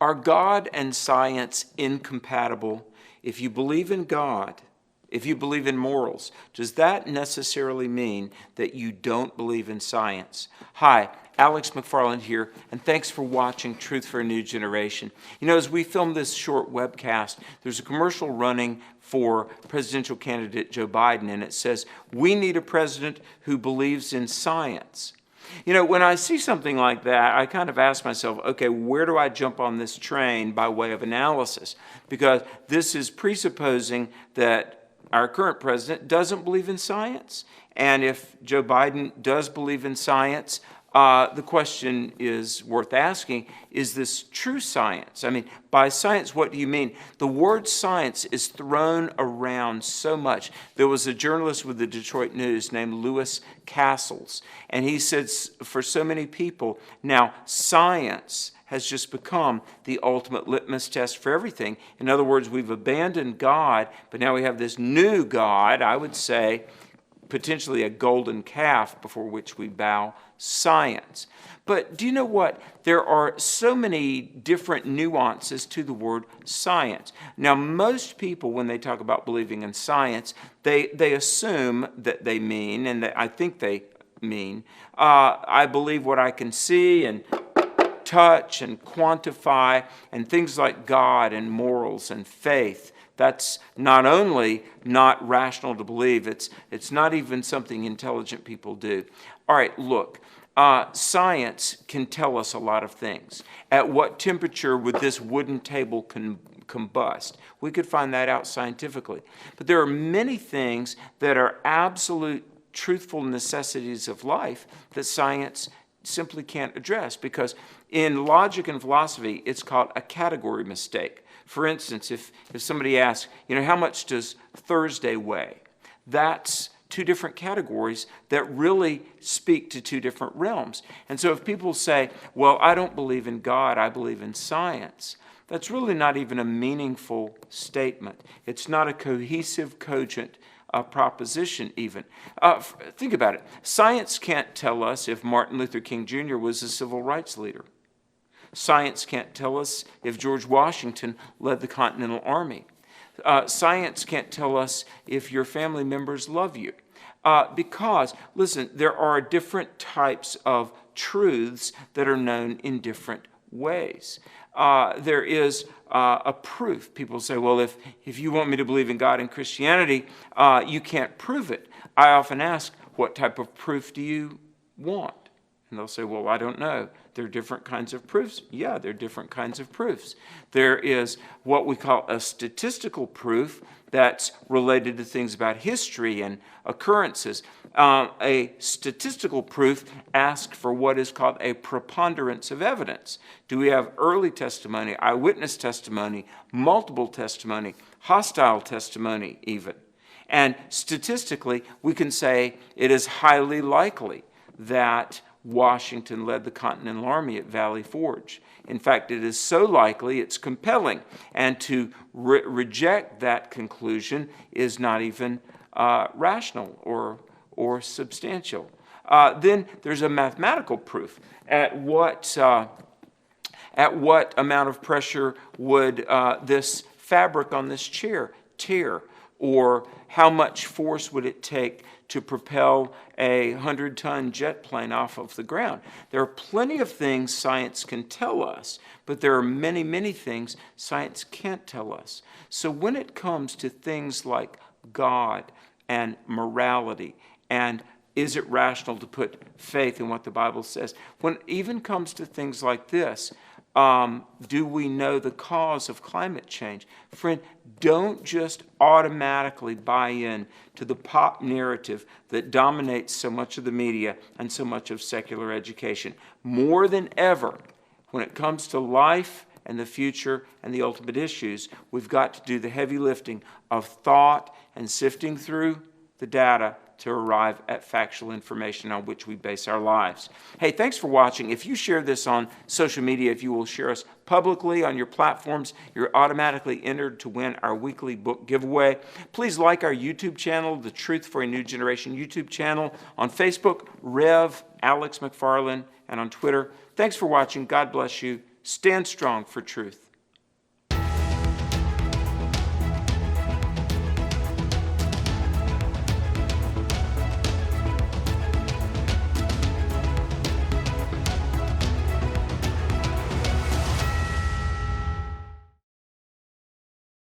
Are God and science incompatible? If you believe in God, if you believe in morals, does that necessarily mean that you don't believe in science? Hi, Alex McFarland here, and thanks for watching Truth for a New Generation. You know, as we film this short webcast, there's a commercial running for presidential candidate Joe Biden, and it says, "We need a president who believes in science." You know, when I see something like that, I kind of ask myself, okay, where do I jump on this train by way of analysis? Because this is presupposing that our current president doesn't believe in science. And if Joe Biden does believe in science, the question is worth asking, is this true science? I mean, by science, what do you mean? The word science is thrown around so much. There was a journalist with the Detroit News named Lewis Castles, and he said for so many people, now science has just become the ultimate litmus test for everything. In other words, we've abandoned God, but now we have this new God, I would say, potentially a golden calf before which we bow, science. But do you know what? There are so many different nuances to the word science. Now, most people, when they talk about believing in science, they assume that they mean, and that I think they mean, I believe what I can see and touch and quantify, and things like God and morals and faith. That's not only not rational to believe, it's not even something intelligent people do. All right, look, science can tell us a lot of things. At what temperature would this wooden table combust? We could find that out scientifically. But there are many things that are absolute truthful necessities of life that science simply can't address, because in logic and philosophy, it's called a category mistake. For instance, if somebody asks, you know, how much does Thursday weigh? That's two different categories that really speak to two different realms. And so if people say, well, I don't believe in God, I believe in science, that's really not even a meaningful statement. It's not a cohesive, cogent proposition even. Think about it. Science can't tell us if Martin Luther King Jr. was a civil rights leader. Science can't tell us if George Washington led the Continental Army. Science can't tell us if your family members love you. Because, listen, there are different types of truths that are known in different ways. There is a proof. People say, well, if you want me to believe in God and Christianity, you can't prove it. I often ask, what type of proof do you want? And they'll say, well, I don't know. There are different kinds of proofs. Yeah, there are different kinds of proofs. There is what we call a statistical proof that's related to things about history and occurrences. A statistical proof asks for what is called a preponderance of evidence. Do we have early testimony, eyewitness testimony, multiple testimony, hostile testimony even? And statistically, we can say it is highly likely that Washington led the Continental Army at Valley Forge. In fact, it is so likely it's compelling, and to reject that conclusion is not even rational or substantial. Then there's a mathematical proof. At what amount of pressure would this fabric on this chair tear? Or how much force would it take to propel a 100-ton jet plane off of the ground? There are plenty of things science can tell us, but there are many, many things science can't tell us. So when it comes to things like God and morality, and is it rational to put faith in what the Bible says? When it even comes to things like this, do we know the cause of climate change? Friend, don't just automatically buy in to the pop narrative that dominates so much of the media and so much of secular education. More than ever, when it comes to life and the future and the ultimate issues, we've got to do the heavy lifting of thought and sifting through the data to arrive at factual information on which we base our lives. Hey, thanks for watching. If you share this on social media, if you will share us publicly on your platforms, you're automatically entered to win our weekly book giveaway. Please like our YouTube channel, the Truth for a New Generation YouTube channel. On Facebook, Rev. Alex McFarland, and on Twitter. Thanks for watching. God bless you. stand strong for truth.